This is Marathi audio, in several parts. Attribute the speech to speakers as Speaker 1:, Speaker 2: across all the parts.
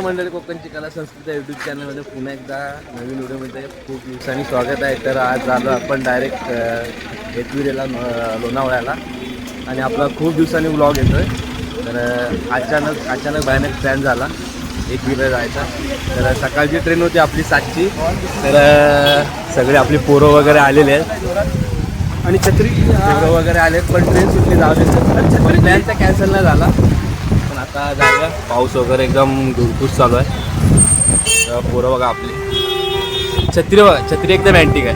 Speaker 1: मंडळी, कोकणची कला संस्कृती यूट्यूब चॅनलमध्ये पुन्हा एकदा नवीन व्हिडिओमध्ये खूप दिवसांनी स्वागत आहे. तर आज आलो आपण डायरेक्ट एकविरेला लोणावळ्याला आणि आपला खूप दिवसांनी व्लॉग येतो आहे. तर अचानक भयानक प्लॅन झाला एकविरेला जायचा. तर सकाळची ट्रेन होती आपली 7ची. तर सगळे आपली पोरं वगैरे आलेले आहेत आणि छत्री पोरं वगैरे आलेत, पण ट्रेन सुटली जाऊ शकते. प्लॅन तर कॅन्सल नाही झाला, पण आता जाऊया. पाऊस वगैरे एकदम धुरपूस चालू आहे. पोरं बघा आपली छत्री बघा, छत्री एकदम अँटिक आहे,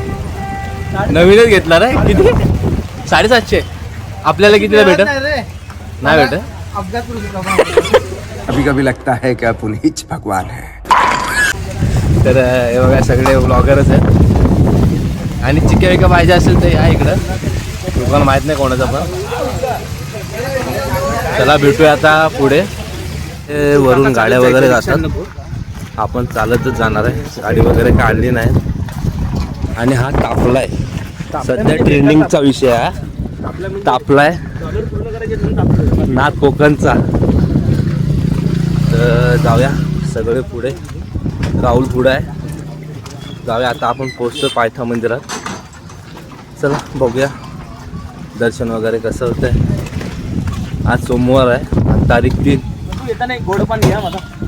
Speaker 1: नवीनच घेतला रे. किती? 750. आपल्याला कितीला भेटत? नाही भेटत.
Speaker 2: कभी कभी लगता है कि आपण हीच भगवान है.
Speaker 1: तर हे बघा सगळे ब्लॉगरच आहेत आणि चिक्या विका पाहिजे असेल तर या इकडं. दुकान माहीत नाही कोणाचं, पण चला भेटूया आता पुढे. वरून गाड्या वगैरे जातात, आपण चालतच जाणार आहे. गाडी वगैरे काढली नाही. आणि हा तापला आहे, सध्या ट्रेंडिंगचा विषय आहे. तापलाय नाथ कोकणचा. तर जाऊया सगळे पुढे. राहुल पुढे आहे. जाऊया आता आपण पोहोचतो पायथा मंदिरात. चला बघूया दर्शन वगैरे कसं होतंय. आज सोमवार आहे, आज तारीख 3.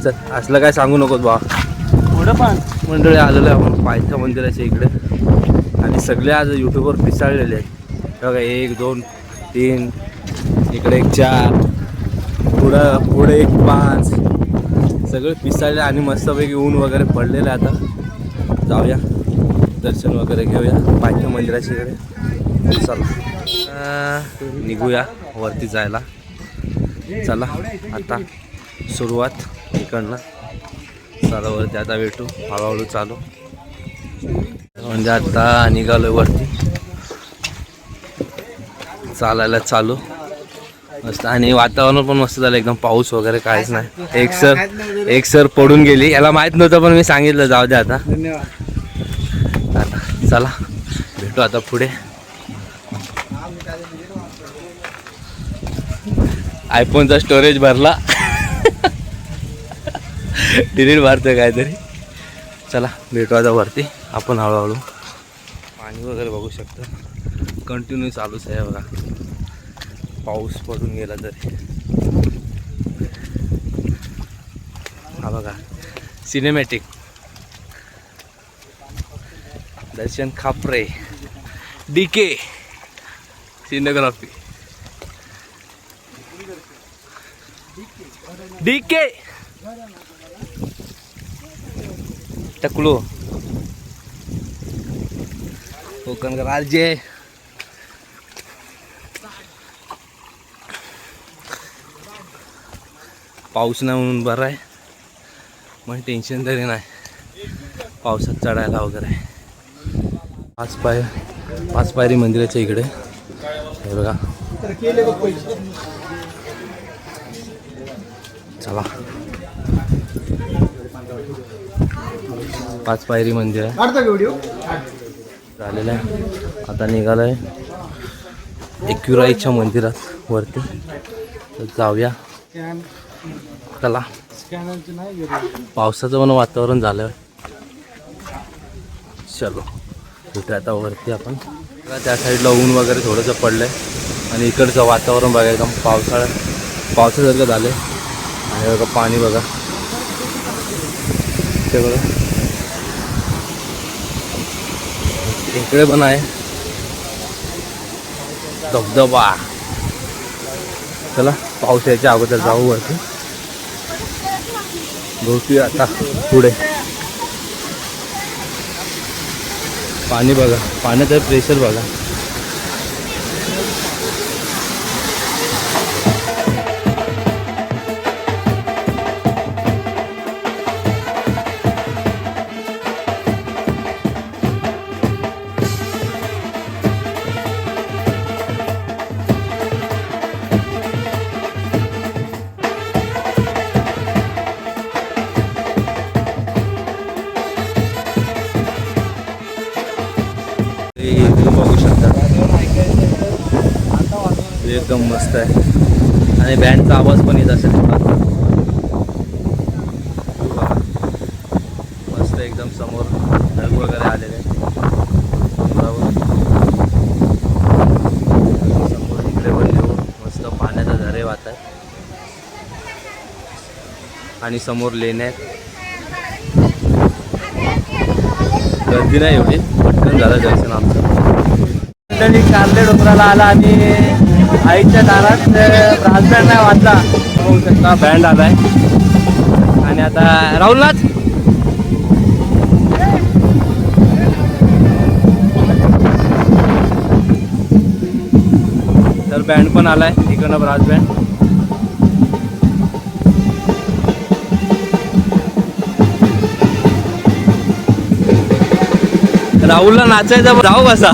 Speaker 1: चल असलं काय सांगू नकोस बा. मंडळी आलेलो आहे आपण पायथा मंदिराच्या इकडे आणि सगळे आज यूट्यूबवर पिसाळलेले आहेत बघा. 1 2 3 इकडे 1 4 पुढे 1 5 सगळे पिसाळले आणि मस्तपैकी ऊन वगैरे पडलेलं आहे. आता जाऊया दर्शन वगैरे घेऊया पायथा मंदिराच्या इकडे. चला निघूया वरती जायला. चला आता सुरुवात इकडनं. चला वरती आता भेटू हळूहळू चालू. म्हणजे आता निघालोय वरती, चालायला चालू मस्त. आणि वातावरण पण मस्त झालं एकदम. पाऊस वगैरे काहीच नाही. एक सर पडून गेली, याला माहीत नव्हतं पण मी सांगितलं जाऊ द्या आता. चला भेटू आता पुढे. आयफोनचा स्टोरेज भरला, डिलीट मारतोय काहीतरी. चला भेटू आता वरती आपण हळूहळू. पाणी वगैरे बघू शकता कंटिन्यू चालूच आहे बघा. पाऊस पडून गेला तरी. हा बघा सिनेमॅटिक दर्शन खापरे DK सिनेग्राफी. DK टकलो कोकणकर RJ. पाऊस नाही म्हणून बरं आहे, मग टेन्शन तरी नाही पावसात चढायला वगैरे. 5 पायरी मंदिराच्या इकडे हे बघा. चला 5 पायरी मंदिर आहे झालेलं आहे. आता निघालं आहे एकविराईच्या मंदिरात वरती. तर जाऊया चला. पावसाचं पण वातावरण झालं. चलो भेटूया आता वरती आपण. त्या साईडला ऊन वगैरे थोडंसं पडलं आहे आणि इकडचं वातावरण बघा एकदम पावसासारखं झालं आहे. आणि बघा पाणी बघा ते बघा. इकडे पण आहे धबधबा. चला पाऊस यायच्या अगोदर जाऊ वरती. भेटूया आता पुढे. पाणी बघा, पाण्याचं प्रेशर बघा. बघू शकता एकदम मस्त आहे आणि बँडचा आवाज पण येत असेल. आणि समोर लेण्या आहेत. गर्दी नाही एवढी, पटकन झालं दर्शन आमचं. कारले डोंगराला आला आणि आईच्या दारात ब्रासबँड नाही वाजला. बघू शकता बँड आलाय. आणि आता राहुलनाथ तर बँड पण आलाय इकडनं ब्रास बँड. राहुलला नाचायचा राहू कसा.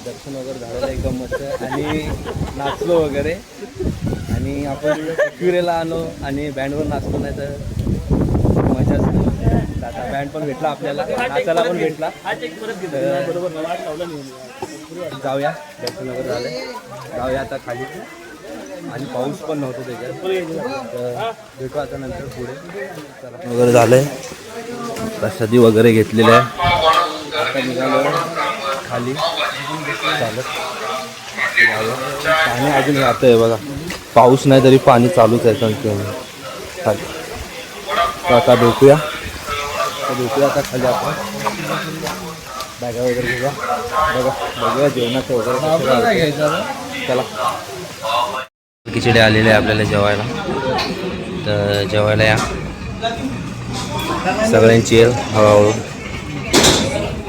Speaker 1: दर्शन वगैरे झालेलं एकदम मस्त आणि नाचलो वगैरे. आणि आपण क्युरेला आलो आणि बँडवर नाचलो, नाही तर मजाच. आता बँड पण भेटला आपल्याला, नाचायला पण भेटला. जाऊया, दर्शन वगैरे झाले, जाऊया आता खाली. आणि पाऊस पण नव्हता त्याच्यात, तर भेटू आता नंतर पुढे. वगैरे झालंय, प्रसादी वगैरे घेतलेलं आहे. आता निघालो खाली चालत. पाणी अजून राहतं आहे बघा, पाऊस नाही तरी पाणी चालूच आहे कंटिन्यू खाली. तर आता भेटूया आता खाली. आपण बॅगा वगैरे घेऊया, बघूया जेवणाचं वगैरे घ्यायचं. चला, खिचडी आलेले आहे आपल्याला जेवायला, तर जेवायला या सगळ्यांची येईल हळूहळू.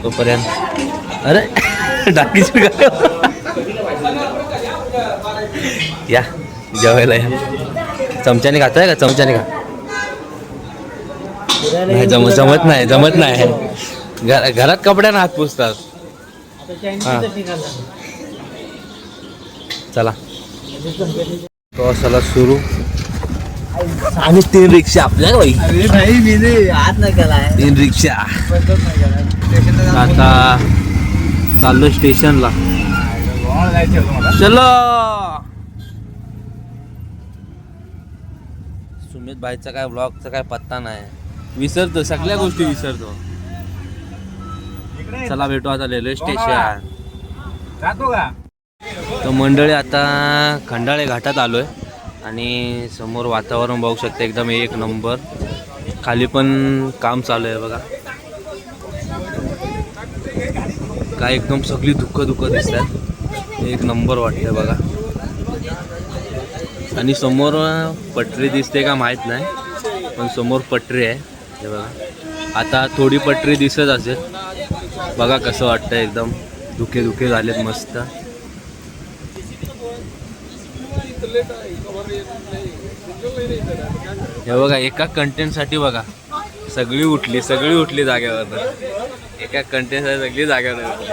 Speaker 1: तोपर्यंत अरे डाकीची काय या जेवायला या. चमच्याने खाताय का? चमच्याने खा. नाही जमत नाही. घरात कपड्यानं हात पुसतात. हां चला, प्रवासाला सुरू. आणि 3 रिक्षा आपल्या बाई, 3 रिक्षा. आता चाललो स्टेशनला. चलो. सुमित भाईचा काय ब्लॉगचा काय पत्ता नाही, विसरतो सगळ्या गोष्टी विसरतो. चला भेटू आता रेल्वे स्टेशन. तर मंडळी आता खंडाळे घाटात आलोय आणि समोर वातावरण बघू शकते एकदम एक नंबर. खाली पण काम चालू आहे बघा, काय एकदम सगळी दुःख दिसतात. एक नंबर वाटतंय बघा. आणि समोर पटरी दिसते का माहीत नाही, पण समोर पटरी आहे हे बघा. आता थोडी पटरी दिसत असेल बघा, कसं वाटतं एकदम धुके झालेत मस्त. हे बघा, एका कंटेंटसाठी बघा सगळी उठली जागेवर. एका कंटेंटसाठी सगळी जागेवर उठली.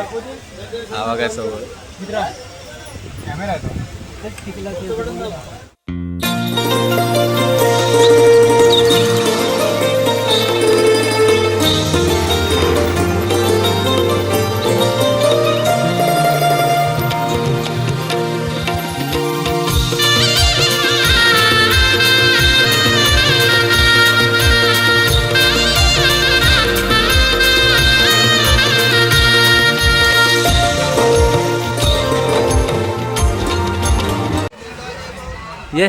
Speaker 1: हा बघा समोर. ये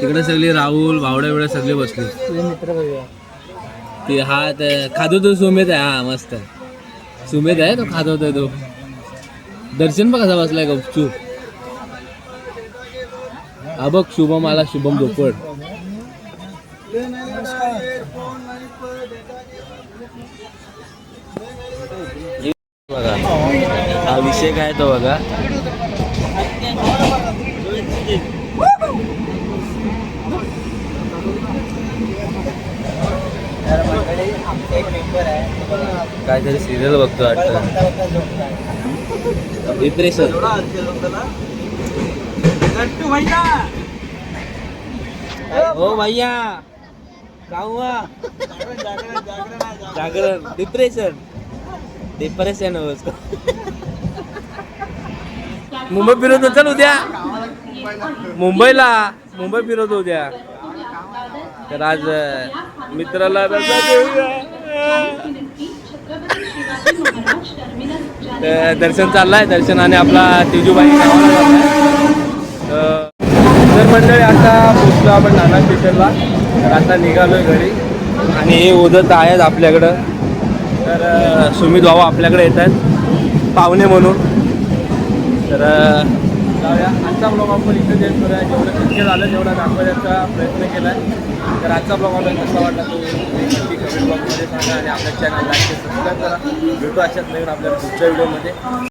Speaker 1: तिकडे सगळी राहुल भावड्या बिवड्या सगळे बसले. ते हा खातो तो सुमेध आहे. हा मस्त सुमेध आहे तो खातो तो. दर्शन पण कसा बसलाय गपचूप. हा बघ शुभम आला. शुभम धोपड. बघा हा विषय काय तो बघा. काहीतरी सिरियल बघतो वाटतं. डिप्रेशन. हो भैया का हुआ? जागरण. डिप्रेशन. डिप्रेशन हो उसको. मुंबई फिरत चल उद्या. मुंबई फिरत उद्या. तर आज मित्राला दर्शन चाललाय. दर्शन आणि आपला तेजूबाई तर मंडळी आता पोचलो आपण नाना स्टेशनला. तर आता निघालोय घरी आणि हे उदत आहेत आपल्याकडं. तर सुमित भाऊ आपल्याकडे येत आहेत पाहुणे म्हणून. तर जाऊया. आजचा ब्लॉग आपण इथे देत करूया. जेवढं शक्य झालं तेवढा दाखवण्याचा प्रयत्न केला आहे. तर आजचा ब्लॉग आपल्याला कसा वाटला तो नक्की कमेंट बॉक्समध्ये सांगा आणि आपल्या चॅनल लाईक सबस्क्राईब करा. भेटू अशाच नवीन आपल्या पुढच्या व्हिडिओमध्ये.